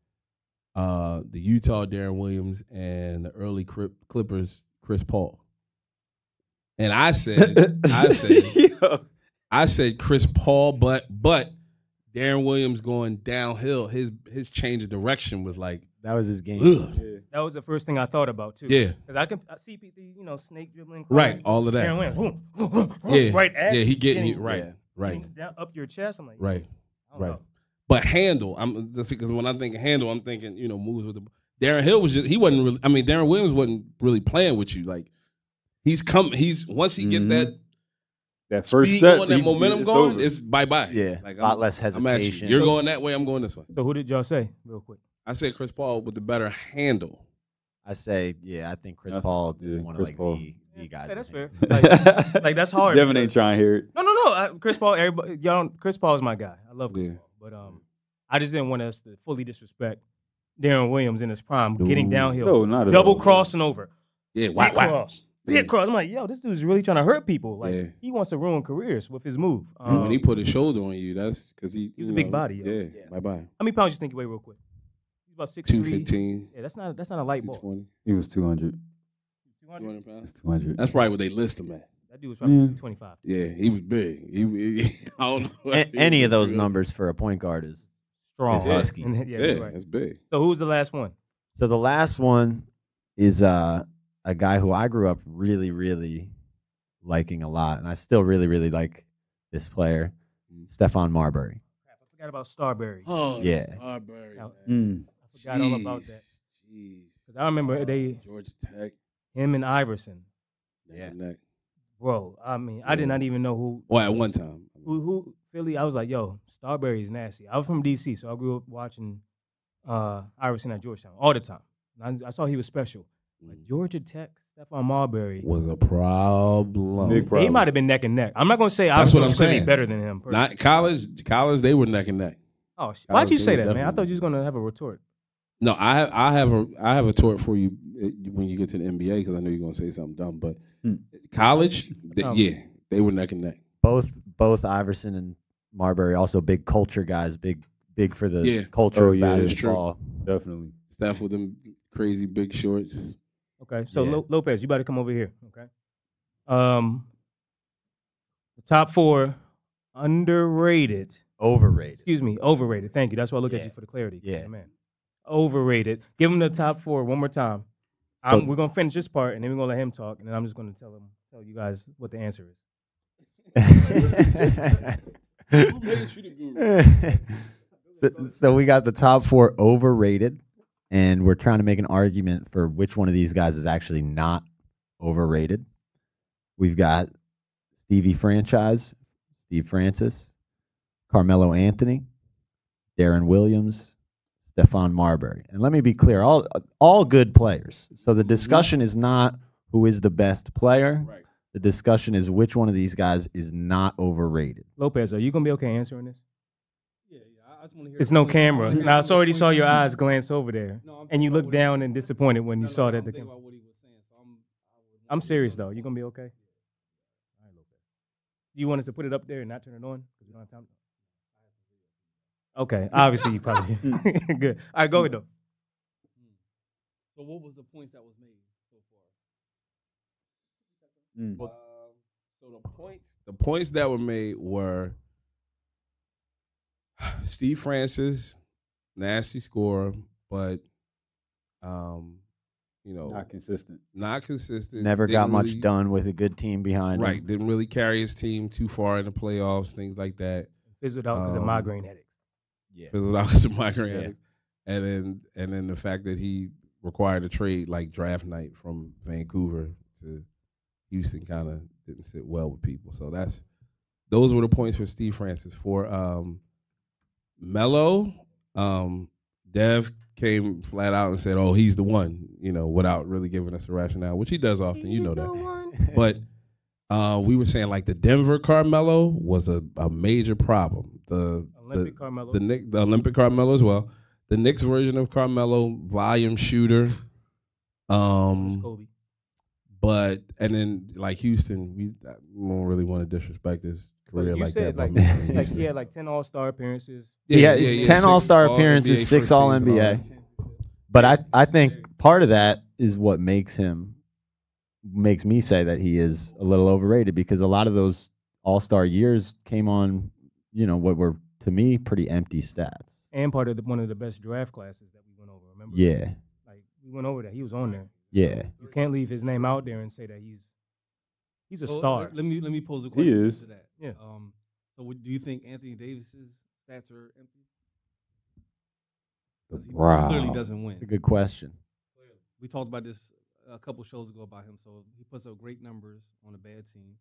the Utah Darren Williams and the early Clippers Chris Paul? And I said Chris Paul, but Darren Williams going downhill. His change of direction was like that was his game. Yeah. That was the first thing I thought about too. Yeah, because I see people, you know, snake dribbling. Right, all of that. Darren Williams, right at he getting you right, down up your chest. I'm like, right. Know. But handle, because when I think of handle, I'm thinking, you know, moves with the. Darren Hill was he wasn't really. I mean, Darren Williams wasn't really playing with you. Like once he get that first speed step, going, that momentum going, over. It's bye-bye. Yeah, like, a lot less hesitation. You're going that way, I'm going this way. So who did y'all say, real quick? I said Chris Paul with the better handle. I say, I think Chris Paul is one of like the guys. Yeah, that's fair. Like that's hard. Devin ain't trying to hear it. No. Chris Paul, everybody, Chris Paul is my guy. I love Chris Paul, but I just didn't want us to fully disrespect Darren Williams in his prime, getting downhill, no, not at double all. Crossing over. Yeah, whack. Big cross. I'm like, yo, this dude's really trying to hurt people. Like he wants to ruin careers with his move. When he put his shoulder on you, that's because he's a big body. Yeah, bye. How many pounds you think you weigh, real quick? He's about 6'3". 215. Yeah, that's not a light ball. He was 200. 200 pounds. 200. That's probably what they list him at. That dude was probably 225. Yeah, he was big. I don't know. Any of those numbers for a point guard is strong. Husky. Right. That's big. So who's the last one? So the last one is a guy who I grew up really, really liking a lot, and I still really, really like this player, Stephon Marbury. I forgot about Starbury. Oh, yeah. Starbury. I forgot all about that. Because I remember Georgia Tech. Him and Iverson. Yeah. Bro, I mean, I did not even know who. Well, at one time. Who Philly, I was like, yo, Starbury's nasty. I was from D.C., so I grew up watching Iverson at Georgetown all the time. And I saw he was special. Like Georgia Tech, Stephon Marbury. was a problem. Big problem. He might have been neck and neck. I'm not gonna say I That's was what I'm clearly saying. better than him. personally. Not college. College, they were neck and neck. Oh, why'd you say that, man? I definitely. thought you was gonna have a retort. No, I have a tort for you when you get to the NBA because I know you're gonna say something dumb. But college, they were neck and neck. Both Iverson and Marbury also big culture guys, big for the culture Oh, of yeah, that's basketball. Definitely. Steph with them crazy big shorts. Okay, so Yeah. Lopez, you better come over here. Okay. The top 4 underrated. Overrated. Excuse me, overrated. Thank you. That's why I look at Yeah. you for the clarity. Yeah. Man. Overrated. Give him the top 4 one more time. We're gonna finish this part and then we're gonna let him talk, and then I'm just gonna tell you guys what the answer is. So we got the top 4 overrated, and we're trying to make an argument for which one of these guys is actually not overrated. We've got Stevie Franchise, Steve Francis, Carmelo Anthony, Darren Williams, Stephon Marbury. And let me be clear, all good players. So the discussion is not who is the best player. Right. The discussion is which one of these guys is not overrated. Lopez, are you gonna be okay answering this? Yeah. I just want to hear. It's no camera. Now I already saw your eyes glance over there, and you looked down and disappointed when you saw that the camera. I'm serious though. You gonna be okay? All right, Lopez. You want us to put it up there and not turn it on because we don't have time? Okay, obviously you probably good. All right, go ahead though. So what was the points that was made so far? So the points that were made were Steve Francis, nasty scorer, but not consistent. Never Didn't got much really- done with a good team behind Right, him. didn't really carry his team too far in the playoffs, things like that. Fizzled out because of migraine headaches. Yeah. Fizzled out with some migraine Yeah. headaches. And then the fact that he required a trade like draft night from Vancouver to Houston kind of didn't sit well with people. So those were the points for Steve Francis. For Melo, Dev came flat out and said, "Oh, he's the one," without really giving us a rationale, which he does often. You know that. But we were saying like the Denver Carmelo was a major problem. The Olympic Carmelo. the Olympic Carmelo as well. The Knicks version of Carmelo, volume shooter. Kobe. But and then like Houston, we don't really want to disrespect his But career you like said that. by like, mentioning like Houston. he had like 10 All-Star appearances. Yeah, 10 6 All-Star All-NBA appearances, 6 first teams and all All-NBA. that. But I think part of that is what makes me say that he is a little overrated, because a lot of those All-Star years came on, what were to me pretty empty stats. And part of one of the best draft classes that we went over. Remember? Yeah. Like we went over that. He was on there. Yeah. You can't leave his name out there and say that he's a So, star. Let me pose a He question is. to that. Yeah. So do you think Anthony Davis's stats are empty? 'Cause he Wow. clearly doesn't That's a win. good question. We talked about this a couple shows ago about him. So he puts up great numbers on a bad team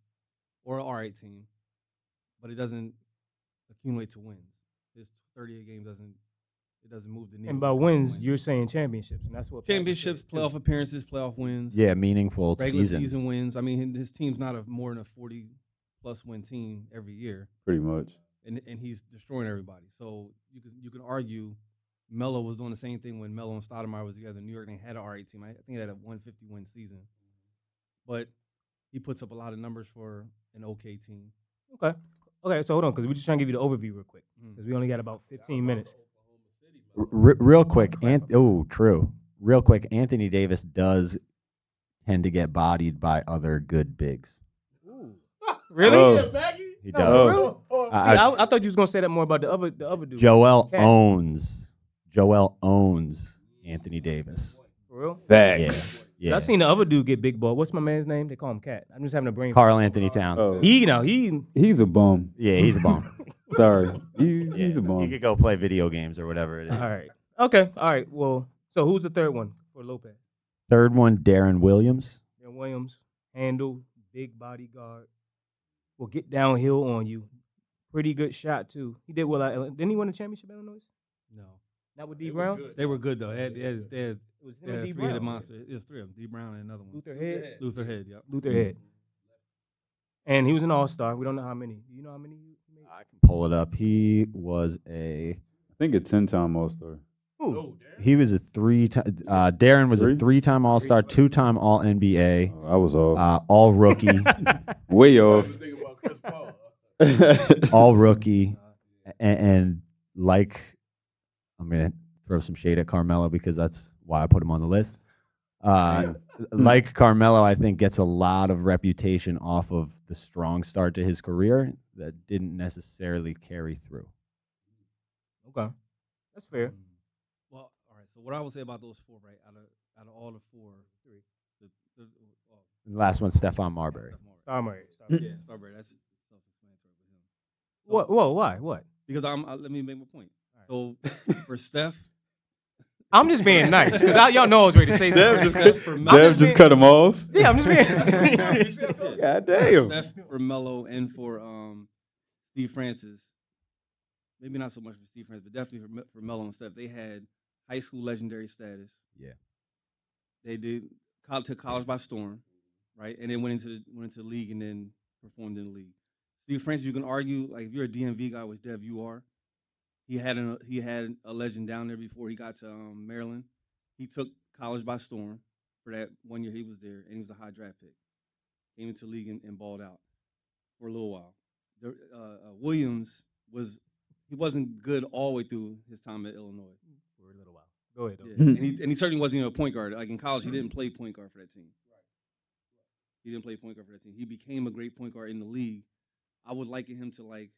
or an all-right team, but it doesn't accumulate to wins. His 38 games doesn't move the needle. And by wins, you're saying championships, and that's what championships, playoff appearances, playoff wins. Yeah, meaningful regular seasons. season wins. I mean, his team's not more than a 40+ win team every year, Pretty much. and he's destroying everybody. So you can argue Melo was doing the same thing when Melo and Stoudemire was together in New York. And they had an alright team. I think they had a 150 win season, but he puts up a lot of numbers for an okay team. Okay, so hold on, because we're just trying to give you the overview real quick, because we only got about 15 minutes. Real quick, true. Real quick, Anthony Davis does tend to get bodied by other good bigs. Really? Oh. He No, does. really? I- I thought you was gonna say that more about the other dude. Joel Cat. owns Anthony Davis. For real? Facts. Yeah. I seen the other dude get big ball. What's my man's name? They call him Cat. I'm just having a brain. Carl Anthony Towns. Oh. He He's a bum. Yeah, he's a bum. Sorry. He's a He bum. could go play video games or whatever it is. All right. Okay. All right. Well, so who's the third one for Lopez? Third one, Darren Williams. Dan Williams, handle, big bodyguard, will get downhill on you. Pretty good shot too. He did well. Didn't he win a championship at Illinois? No, Not with D Brown. They were good though. They had It was him and D a three-headed Brown. monster. It was three of them. D Brown and another one. Luther Head. Luther Head. Yep. Luther Head. And he was an all-star. We don't know how many. Do you know how many he made? I can pull it up. He was I think a 10-time All-Star. Ooh. He was a 3-time. Darren was a 3-time All-Star, 2-time All NBA, I was off. All Rookie, Way off. All Rookie, and like I'm gonna throw some shade at Carmelo because that's why I put him on the list. Like Carmelo, I think gets a lot of reputation off of the strong start to his career that didn't necessarily carry through. Okay, that's fair. Well, all right. So what I would say about those four, right? Out of all the four, And the last one, Stephon Marbury. Starbury. Yeah, Starbury. That's self-explanatory with him. So, What? Whoa, why? What? Because let me make my point. So for Steph, I'm just being nice because y'all know I was ready to say Dev something. just cut him off. Yeah, I'm just being. God damn. Steph for Melo and for Steve Francis. Maybe not so much for Steve Francis, but definitely for Melo and Steph. They had high school legendary status. Yeah. They did took college by storm, right? And then went into the league and then performed in the league. Steve Francis, you can argue like if you're a DMV guy, which Dev you are. He had a legend down there before he got to Maryland. He took college by storm for that 1 year he was there, and he was a high draft pick. Came into the league and balled out for a little while. Williams wasn't good all the way through his time at Illinois. For a little while. Go ahead. Yeah. and he certainly wasn't even a point guard. Like in college, he didn't play point guard for that team. He didn't play point guard for that team. He became a great point guard in the league. I would liken him to like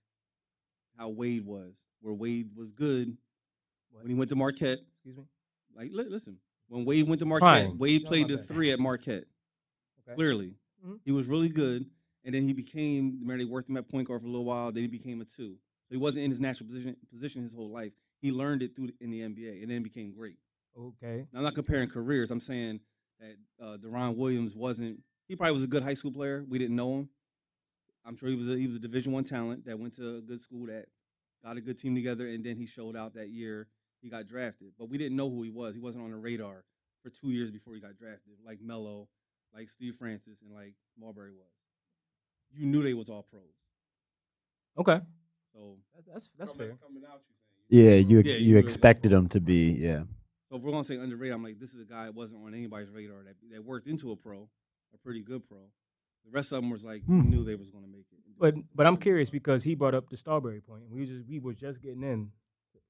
how Wade was, where Wade was good when he went to Marquette. Excuse me. Like, listen, when Wade went to Marquette, Fine. Wade No, played my the bad. 3 at Marquette. Okay. Clearly, Mhm. he was really good, and then he became. Remember, they worked him at point guard for a little while. Then he became a 2. So he wasn't in his natural position his whole life. He learned it in the NBA, and then became great. Okay. Now, I'm not comparing careers. I'm saying that Deron Williams wasn't. He probably was a good high school player. We didn't know him. I'm sure he was a Division I talent that went to a good school that got a good team together, and then he showed out that year. He got drafted, but we didn't know who he was. He wasn't on the radar for 2 years before he got drafted, like Melo, like Steve Francis, and like Marbury was. You knew they was all pros. Okay. So That's fair. Yeah, Yeah, you you expected him to be, yeah. So if we're gonna say underrated, I'm like, this is a guy that wasn't on anybody's radar that worked into a pretty good pro. The rest of them was like, you knew they was gonna make it. But I'm curious because he brought up the Starbury point. We were just getting in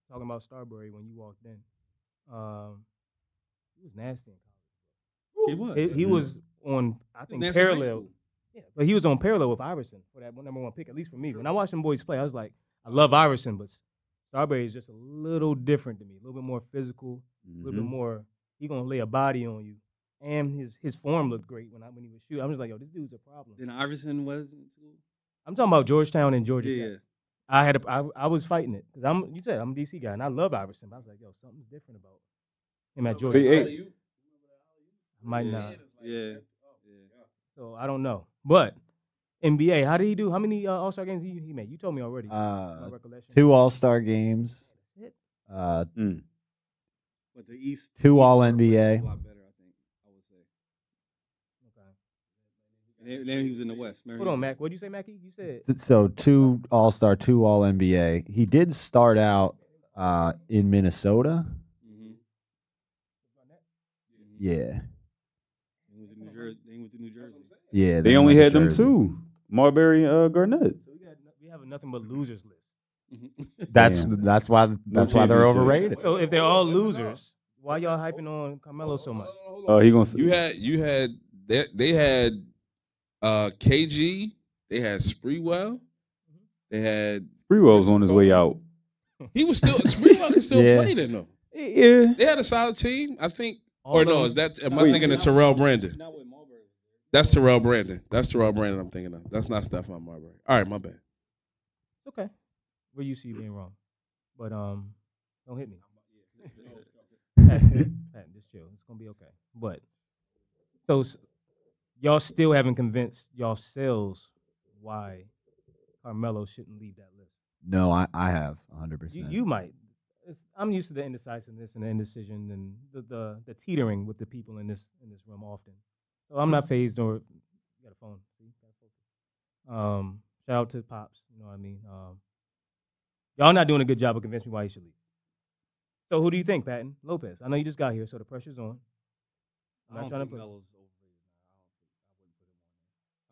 talking about Starbury when you walked in. He was nasty in college. He was. He was on, I think, Nasty in high parallel. school. Yeah, but he was on parallel with Iverson for that number 1 pick, at least for me. When I watched them boys play, I was like, I love Iverson, but Starbury is just a little different to me, a little bit more physical, a little bit more. He gonna lay a body on you, and his form looked great when he was shooting. I'm just like, yo, this dude's a problem. Then Iverson was in school. I'm talking about Georgetown and Georgia Yeah. Tech. I was fighting it because I'm a DC guy and I love Iverson. But I was like, yo, something's different about him at Georgia Big Tech. eight. Might not. Yeah. So I don't know. But NBA, how did he do? How many All-Star games he made? You told me already. My recollection. 2 All-Star games, That's it. But the East. 2 East All-NBA. A lot better, I think. I would say. Okay. And then he was in the West. Remember Hold he on, was- Mac. What'd you say, Mackie? You said So 2 All-Star, 2 All-NBA. He did start out in Minnesota. Mhm. Yeah. He was in New Jersey. Then he went to New Jersey. Yeah. They then only went had to them Jersey. 2, Marbury and Garnett. so we have a nothing but losers list. That's Damn. that's why they're championship. overrated. So if they're all losers, why y'all hyping on Carmelo so much? He gonna. They had KG, they had Spreewell, they had Freewell's on his way out. he was still Spreewell can still Yeah. play then though. Yeah. They had a solid team, I think. All Or no, those- is that am I Wait. thinking of Terrell Brandon? Not with Marbury. That's Terrell Brandon. That's Terrell Brandon I'm thinking of. That's not Stephon Marbury. All right, my bad. Okay. Where you see you being wrong. But don't hit me. Pat, just chill. It's gonna be okay. But so y'all still haven't convinced yourselves why Carmelo shouldn't leave that list. No, I have 100%. You might. I'm used to the indecisiveness and the indecision and the teetering with the people in this room often. So I'm not phased or you got a phone. See? Gotta focus. Shout out to Pops. You know what I mean? Y'all not doing a good job of convincing me why he should leave. So who do you think, Patton? Lopez. I know you just got here, so the pressure's on. I'm I not don't trying to think put. Melo's overrated. I wouldn't put him on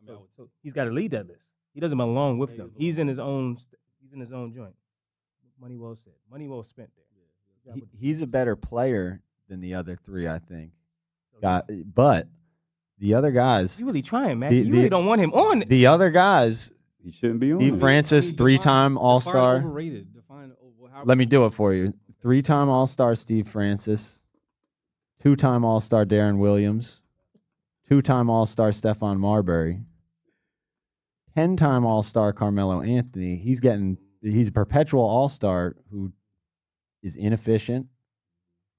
there. I mean, I would. So he's got to lead that list. He doesn't belong with Yeah, he them. doesn't He's belong in with his them. own. He's in his own joint. Money well said. Money well spent there. Good job with- He's a better player than the other three, I think. so But the other guys, you really trying, man. The- You really the- don't want him on. the other guys, He shouldn't be on Steve it. Francis, Define- three-time define All-Star. Overrated. Define. Let me do it for you. Three-time All-Star Steve Francis, two-time All-Star Darren Williams, two-time All-Star Stephon Marbury, 10-time All-Star Carmelo Anthony. He's a perpetual All-Star who is inefficient.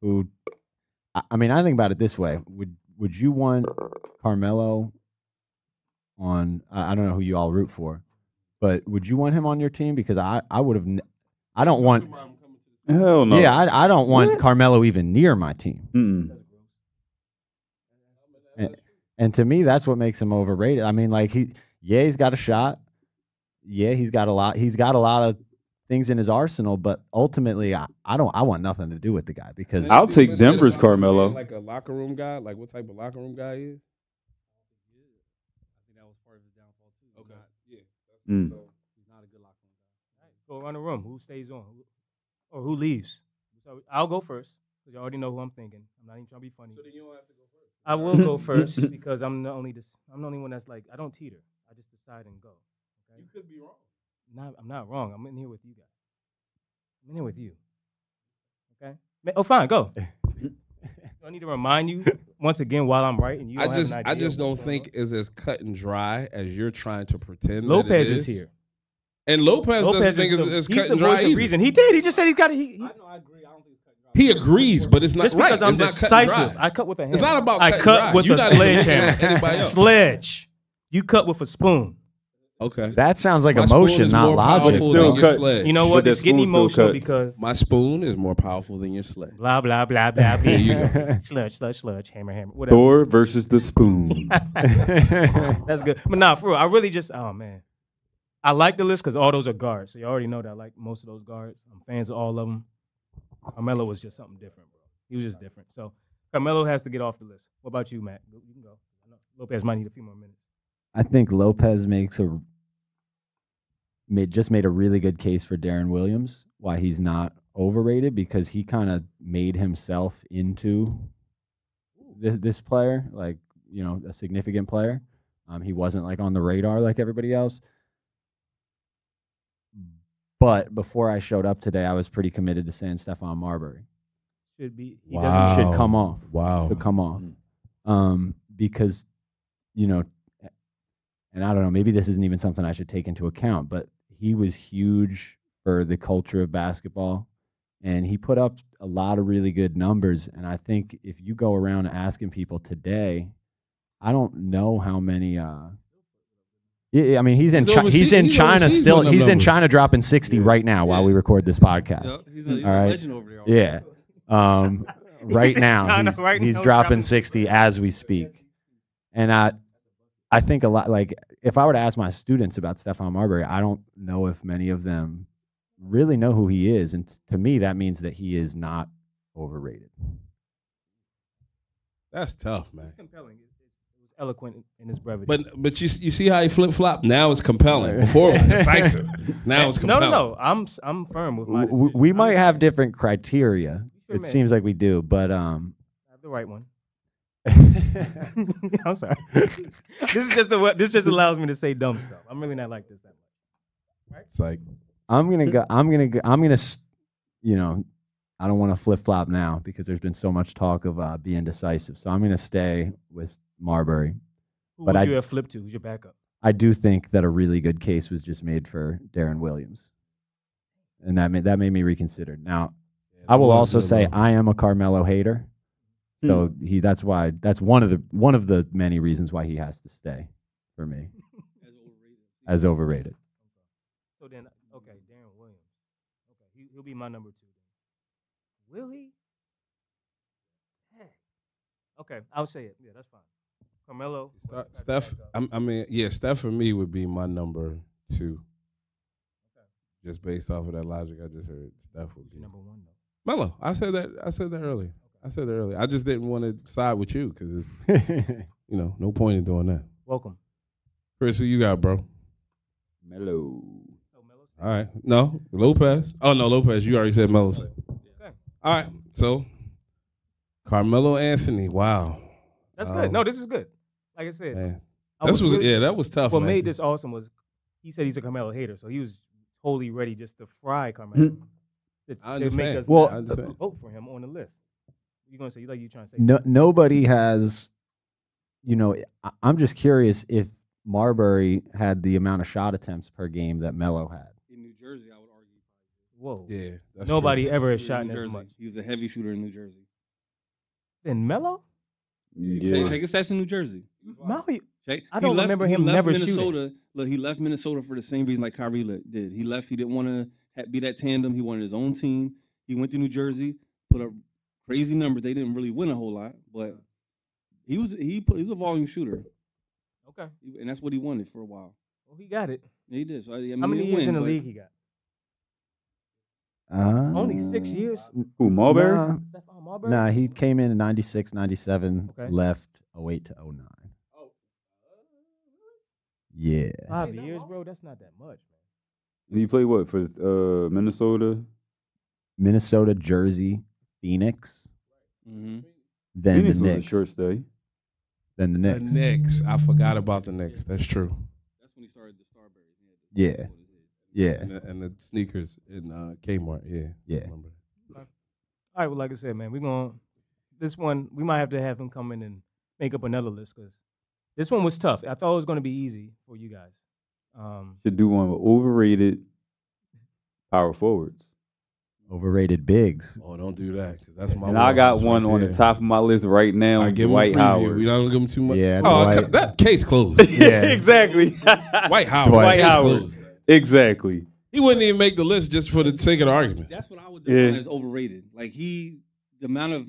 I mean, I think about it this way: would you want Carmelo on? I don't know who you all root for, but would you want him on your team? Because I would have. I don't want. Hell no. Yeah, I don't want Carmelo even near my team. And to me, that's what makes him overrated. I mean, like he's got a shot. Yeah, he's got a lot. He's got a lot of things in his arsenal, but ultimately, I want nothing to do with the guy because I'll take Denver's Consider Carmelo. like a locker room guy. Like what type of locker room guy he is? I think that was part of his downfall too. Okay. Yeah. Mm. He's not a good locker room guy. Go around the room. Who stays on? Or who leaves? So I'll go first because you already know who I'm thinking. I'm not even trying to be funny. So then you don't have to go first. I will go first because I'm the only one that's like I don't teeter. I just decide and go. Okay? You could be wrong. I'm not wrong. I'm in here with you guys. I'm in here with you. Okay. Oh, fine. Go. Do I need to remind you once again while I'm right and you? Don't have an idea I just of don't what's going think it's as cut and dry as you're trying to pretend. on? Lopez that it is here. and Lopez doesn't think is it's he's cut the and dry voice of either. reason. He did. He just said he's got. I know. I agree. I don't think it's cut and dry. He agrees, but it's not Just right. because I'm It's not cut and decisive. dry. I cut with a hammer. It's not about I cut and cut dry. with You a not even looking at sledgehammer. anybody else. Sledge. You cut with a spoon. Okay. that sounds like My spoon emotion, is not more logic. powerful Still than your cuts. sledge. You know But what? that It's getting spoon still emotional cuts. because My spoon is more powerful than your sledge. blah blah blah blah blah. There you go. Sludge, hammer, whatever. Thor versus the spoon. That's good. But nah, for real, I really just oh man. I like the list because all those are guards. So you already know that I like most of those guards. I'm fans of all of them. Carmelo was just something different, bro. He was just different. So Carmelo has to get off the list. What about you, Matt? You can go. I know Lopez might need a few more minutes. I think Lopez made a really good case for Darren Williams, why he's not overrated, because he kind of made himself into this player, like, you know, a significant player. He wasn't like on the radar like everybody else. But before I showed up today, I was pretty committed to saying Stephon Marbury Should be. He Wow. should come off. Wow. Should come off. Because, you know, and I don't know, maybe this isn't even something I should take into account, but he was huge for the culture of basketball, and he put up a lot of really good numbers. And I think if you go around asking people today, I don't know how many. Yeah, I mean, he's in He's China overseas still. putting up He's in numbers. China dropping 60 right now while we record this podcast. Yep, he's All a right. legend over there. Yeah. Right now, China he's, right he's now dropping dropping 60 as we speak. And I think a lot, like, if I were to ask my students about Stephon Marbury, I don't know if many of them really know who he is. And to me, that means that he is not overrated. That's tough, man. It's compelling. It was eloquent in his brevity. But you see how he flip flop. Now it's compelling. Before it was decisive. Now it's compelling. No. I'm firm with my We decision. might have different criteria. Sure, It man. seems like we do, but I have the right one. I'm I'm sorry. This just allows me to say dumb stuff. I'm really not like this that much. It's like I'm gonna, you know, I don't want to flip flop now because there's been so much talk of being decisive. So I'm gonna stay with Marbury. Who But would I- you have flipped to? Who's your backup? I do think that a really good case was just made for Darren Williams, and that made me reconsider. Now, I will also say I am a Carmelo hater, so that's one of the many reasons why he has to stay for me as overrated. So then, okay, Darren Williams. Okay, he'll be my number 2. Will he? Heck. Okay, I'll say it. Yeah, that's fine. Carmelo. Steph. Steph for me would be my number 2. Okay. Just based off of that logic I just heard, Steph would be number 1 though. Melo. I said that earlier. Okay. I said that earlier. I just didn't want to side with you because it's no point in doing that. Welcome. Chris, who you got, bro? Melo. All right. No, Lopez. Oh, no, Lopez. You already said Melo. Okay. All right. So, Carmelo Anthony. Wow. That's good. No, this is good. Like I said. Man. That was tough. What made this awesome was he said he's a Carmelo hater, so he was totally ready just to fry Carmelo. I understand. Make us I understand. vote for him on the list. You're going to say, you trying to say nobody has, I'm just curious if Marbury had the amount of shot attempts per game that Melo had. In New Jersey, I would argue. Whoa. Yeah. Nobody ever has shot in as much. He was a heavy shooter in New Jersey. Then Melo? Yeah. Check his stats in New Jersey. No, I don't remember him never Minnesota. shooting. Look, he left Minnesota for the same reason like Kyrie did. He left. He didn't want to be that tandem. He wanted his own team. He went to New Jersey, put up crazy numbers. They didn't really win a whole lot, but he was a volume shooter. Okay. And that's what he wanted for a while. Well, he got it. Yeah, he did. So, how many years in the league he got? Only 6 years? Who, Marbury? Stephon Marbury? Nah, he came in 96, 97, Okay. left 08 to 09. Yeah. 5 years, bro? That's not that much, man. He played what for Minnesota? Minnesota, Jersey, Phoenix. Mm-hmm. Then Phoenix the was Knicks. a short stay. Then the The Knicks. Knicks. I forgot about the Knicks. That's true. That's when he started the Starberries. Yeah. Yeah. And the sneakers in Kmart. Yeah. Yeah. Remember. All right, well, like I said, man, this one, we might have to have him come in and make up another list because this one was tough. I thought it was going to be easy for you guys. Should do one with overrated power forwards. Overrated bigs. Oh, don't do that because that's my. And I got wheelhouse one right on there. the top of my list right now. I give him Dwight a preview. Howard. We don't give him too much. Yeah. Oh, Dwight. that case closed. Yeah, exactly. White Howard. Dwight Case Howard. closed. Exactly. He wouldn't even make the list just for the sake of the argument. That's what I would define Yeah. as overrated. Like the amount of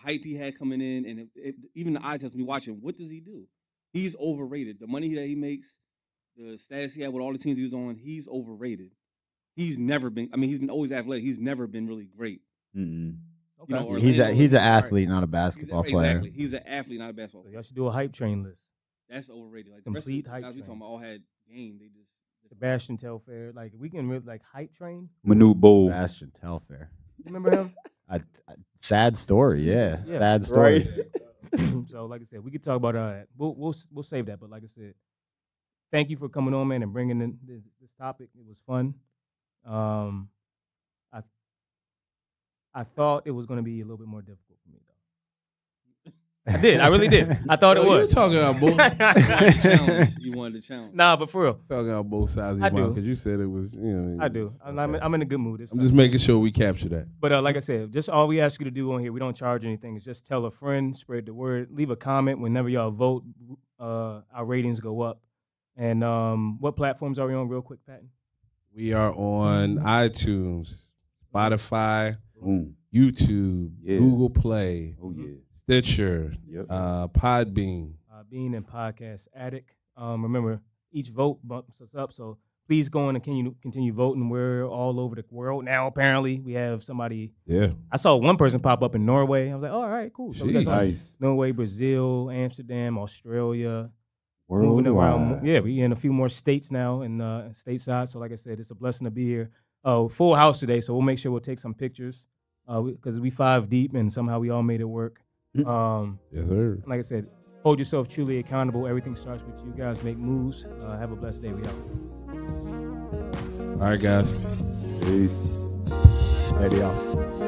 hype he had coming in, and even the eye test when you watch him, what does he do? He's overrated. The money that he makes, the status he had with all the teams he was on, he's overrated. He's never been. I mean, he's been always athletic. He's never been really great. Mm-mm. Okay. He's an athlete, not a basketball player. Exactly. He's an athlete, not a basketball So player. y'all should do a hype train list. That's overrated. Like Complete the hype guys we talking train. about all had game. They just Sebastian Telfair. Like, we can really, hype train. Manute Bol. Sebastian Telfair. You remember him? Sad story, yeah. Yeah. Sad story. So, like I said, we could talk about that. We'll save that. But like I said, thank you for coming on, man, and bringing in this topic. It was fun. I thought it was going to be a little bit more difficult for me, though. I did. I really did. I thought it You was. talking about both? you wanted to challenge. Nah, but for real, Talking about both sides of I your mouth do. because you said it was. I do. I'm in a good mood. I'm just making sure we capture that. But like I said, just all we ask you to do on here, we don't charge anything. Is just tell a friend, spread the word, leave a comment whenever y'all vote. Our ratings go up. And what platforms are we on, real quick, Patton? We are on iTunes, Spotify, YouTube, Yeah. Google Play, Oh yeah. Stitcher, Yep. Podbean. Bean and Podcast Addict. Remember, each vote bumps us up, so please go on and continue voting. We're all over the world now. Apparently, we have somebody. Yeah. I saw one person pop up in Norway. I was like, oh, all right, cool. So we got Jeez. some- Nice. Norway, Brazil, Amsterdam, Australia. Moving around. Worldwide. Yeah, we in a few more states now and stateside. So like I said, it's a blessing to be here. Full house today, so we'll make sure we'll take some pictures because we 5 deep and somehow we all made it work. Yes, sir. Like I said, hold yourself truly accountable. Everything starts with you guys. Make moves. Have a blessed day. We out. All right, guys. Peace. Maybe y'all.